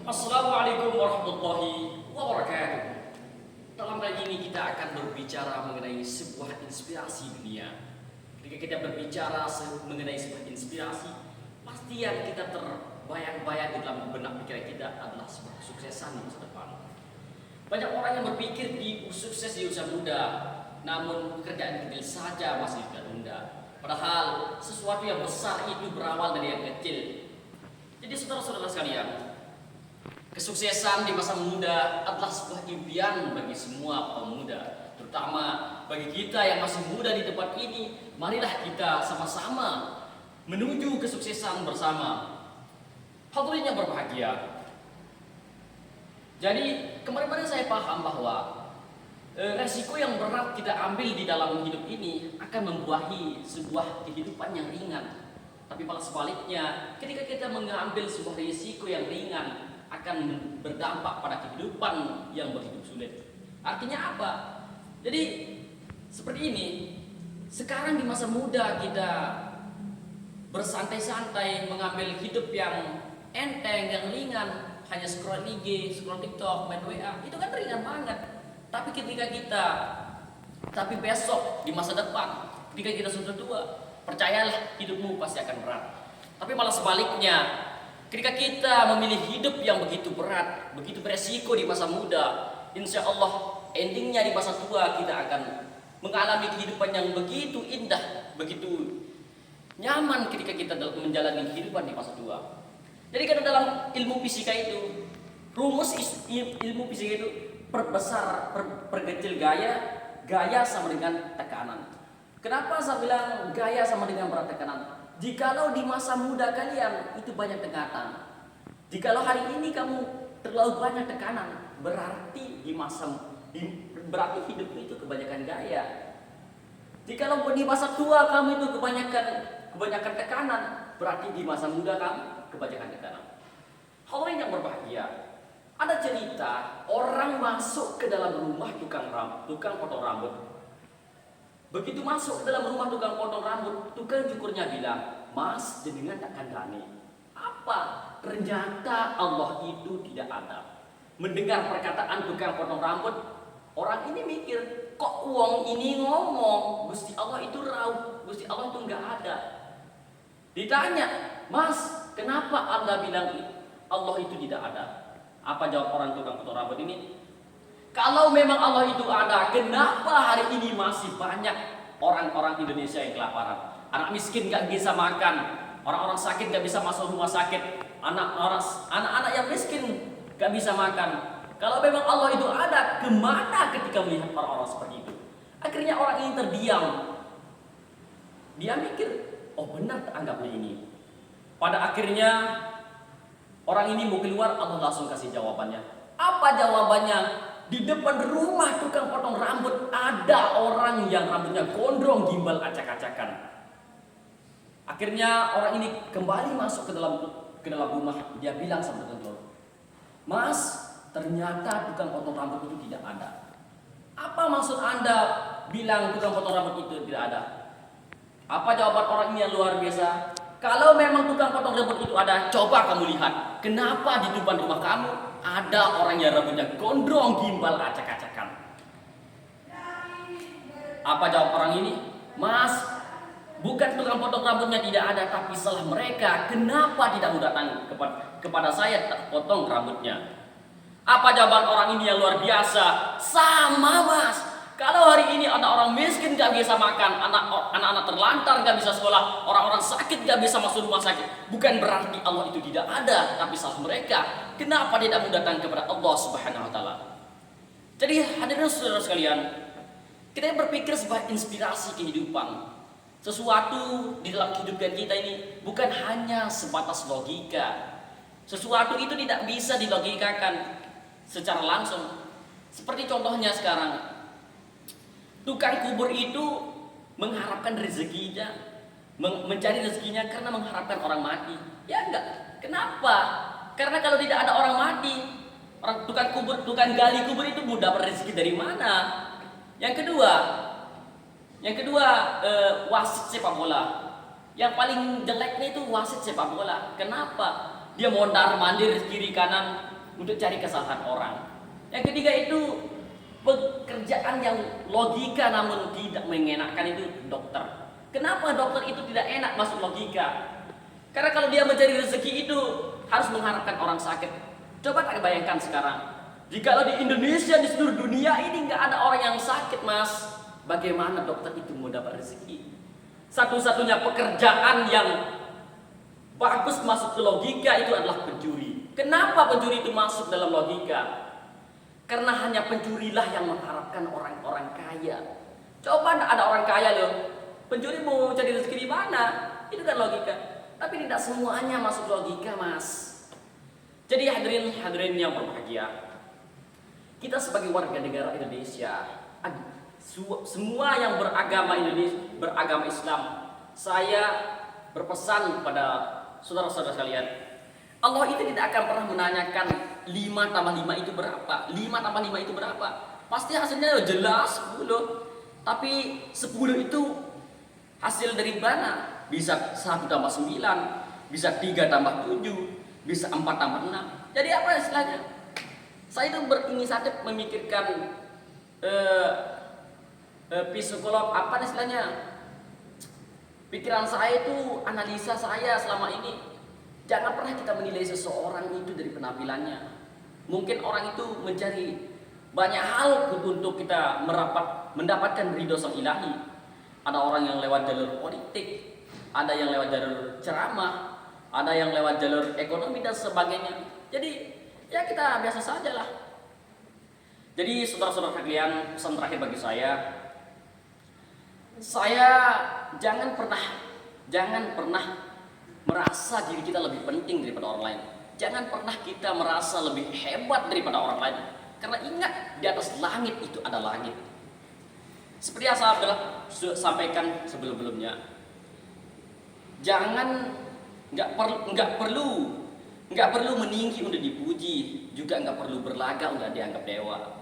Assalamualaikum warahmatullahi wabarakatuh. Dalam kali ini kita akan berbicara mengenai sebuah inspirasi dunia. Ketika kita berbicara mengenai sebuah inspirasi, pasti yang kita terbayang-bayang di dalam benak pikiran kita adalah sebuah kesuksesan di masa depan. Banyak orang yang berpikir sukses di usia muda, namun pekerjaan kecil saja masih ditunda. Padahal sesuatu yang besar itu berawal dari yang kecil. Jadi saudara-saudara sekalian, kesuksesan di masa muda adalah sebuah impian bagi semua pemuda, terutama bagi kita yang masih muda di tempat ini. Marilah kita sama-sama menuju kesuksesan bersama. Hadirin yang berbahagia. Jadi kemarin-kemarin saya paham bahwa resiko yang berat kita ambil di dalam hidup ini akan membuahi sebuah kehidupan yang ringan. Tapi malah sebaliknya, ketika kita mengambil sebuah risiko yang ringan, akan berdampak pada kehidupan yang begitu sulit. Artinya apa? Jadi seperti ini. Sekarang di masa muda kita bersantai-santai mengambil hidup yang enteng, yang ringan, hanya scroll IG, scroll TikTok, main WA, itu kan ringan banget. Tapi tapi besok di masa depan, ketika kita sudah tua, percayalah hidupmu pasti akan berat. Tapi malah sebaliknya, ketika kita memilih hidup yang begitu berat, begitu beresiko di masa muda, insya Allah endingnya di masa tua kita akan mengalami kehidupan yang begitu indah, begitu nyaman ketika kita menjalani kehidupan di masa tua. Jadi karena dalam ilmu fisika itu, rumus ilmu fisika itu perkecil gaya sama dengan tekanan. Kenapa saya bilang gaya sama dengan berat tekanan? Jikalau di masa muda kalian itu banyak tekanan, jikalau hari ini kamu terlalu banyak tekanan, berarti berarti hidup itu kebanyakan gaya. Jikalau di masa tua kamu itu kebanyakan tekanan, berarti di masa muda kamu kebanyakan tekanan. Hadirin yang berbahagia, ada cerita orang masuk ke dalam rumah tukang potong rambut. Begitu masuk ke dalam rumah tukang potong rambut, tukang cukurnya bilang, "Mas, jenengan tak kandani." Apa? Ternyata Allah itu tidak ada. Mendengar perkataan tukang potong rambut, orang ini mikir, kok uang ini ngomong, Gusti Allah itu raub, Gusti Allah itu nggak ada. Ditanya, "Mas, kenapa Anda bilang Allah itu tidak ada?" Apa jawab orang tukang potong rambut ini? Kalau memang Allah itu ada, kenapa hari ini masih banyak orang-orang Indonesia yang kelaparan? Anak miskin gak bisa makan, orang-orang sakit gak bisa masuk rumah sakit, anak-anak yang miskin gak bisa makan. Kalau memang Allah itu ada, kemana ketika melihat orang-orang seperti itu? Akhirnya orang ini terdiam. Dia mikir, oh benar anggapnya ini. Pada akhirnya orang ini mau keluar, Allah langsung kasih jawabannya. Apa jawabannya? Di depan rumah tukang potong rambut ada orang yang rambutnya gondrong, gimbal, acak-acakan. Akhirnya orang ini kembali masuk ke dalam rumah. Dia bilang sama tukang, "Mas, ternyata tukang potong rambut itu tidak ada." Apa maksud Anda bilang tukang potong rambut itu tidak ada? Apa jawaban orang ini yang luar biasa? Kalau memang tukang potong rambut itu ada, coba kamu lihat, kenapa di depan rumah kamu ada orang yang rambutnya gondrong, gimbal, acak-acakan? Apa jawab orang ini? "Mas, bukan tukang potong rambutnya tidak ada, tapi salah mereka. Kenapa tidak datang kepada saya potong rambutnya?" Apa jawaban orang ini yang luar biasa? "Sama, Mas. Kalau hari ini ada orang miskin gak bisa makan, anak-anak terlantar gak bisa sekolah, orang-orang sakit gak bisa masuk rumah sakit, bukan berarti Allah itu tidak ada, tapi salah mereka. Kenapa dia tidak datang kepada Allah Subhanahu wa taala?" Jadi hadirin saudara sekalian, kita berpikir sebuah inspirasi kehidupan. Sesuatu di dalam kehidupan kita ini bukan hanya sebatas logika. Sesuatu itu tidak bisa dilogikakan secara langsung. Seperti contohnya sekarang, tukang kubur itu mengharapkan rezekinya, mencari rezekinya karena mengharapkan orang mati. Ya enggak. Kenapa? Karena kalau tidak ada orang mati, orang tukang gali kubur itu mau dapat rezeki dari mana? Yang kedua, wasit sepak bola. Yang paling jeleknya itu wasit sepak bola. Kenapa? Dia mondar mandir kiri kanan, untuk cari kesalahan orang. Yang ketiga itu pekerjaan yang logika namun tidak mengenakan, itu dokter. Kenapa dokter itu tidak enak masuk logika? Karena kalau dia mencari rezeki itu harus mengharapkan orang sakit. Coba tak bayangkan sekarang, jika di Indonesia, di seluruh dunia ini nggak ada orang yang sakit, Mas, bagaimana dokter itu mau dapat rezeki? Satu-satunya pekerjaan yang bagus masuk ke logika itu adalah pencuri. Kenapa pencuri itu masuk dalam logika? Karena hanya pencurilah yang mengharapkan orang-orang kaya. Coba ada orang kaya loh, pencuri mau cari rezeki di mana? Itu kan logika. Tapi tidak semuanya masuk logika, Mas. Jadi hadirin yang berbahagia, kita sebagai warga negara Indonesia, semua yang beragama Islam, saya berpesan kepada saudara-saudara sekalian, Allah itu tidak akan pernah menanyakan 5 tambah 5 itu berapa, 5 tambah 5 itu berapa. Pasti hasilnya jelas 10. Tapi 10 itu hasil dari mana? Bisa 1 tambah 9, bisa 3 tambah 7, bisa 4 tambah 6. Jadi apa istilahnya? Saya itu berinisiatif memikirkan psikolog, apa istilahnya? Pikiran saya itu, analisa saya selama ini. Jangan pernah kita menilai seseorang itu dari penampilannya. Mungkin orang itu mencari banyak hal untuk kita mendapatkan ridho sang ilahi. Ada orang yang lewat jalur politik, ada yang lewat jalur ceramah, ada yang lewat jalur ekonomi dan sebagainya. Jadi ya kita biasa saja lah. Jadi saudara-saudara sekalian, pesan terakhir bagi saya jangan pernah merasa diri kita lebih penting daripada orang lain. Jangan pernah kita merasa lebih hebat daripada orang lain. Karena ingat, di atas langit itu ada langit. Seperti yang saya sampaikan sebelum-sebelumnya, nggak perlu meninggi untuk dipuji, juga nggak perlu berlaga untuk dianggap dewa.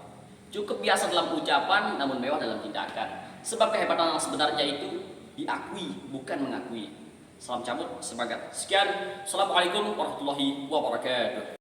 Cukup biasa dalam ucapan, namun mewah dalam tindakan. Sebab kehebatan yang sebenarnya itu diakui, bukan mengakui. Salam cabut, semangat. Sekian, assalamualaikum warahmatullahi wabarakatuh.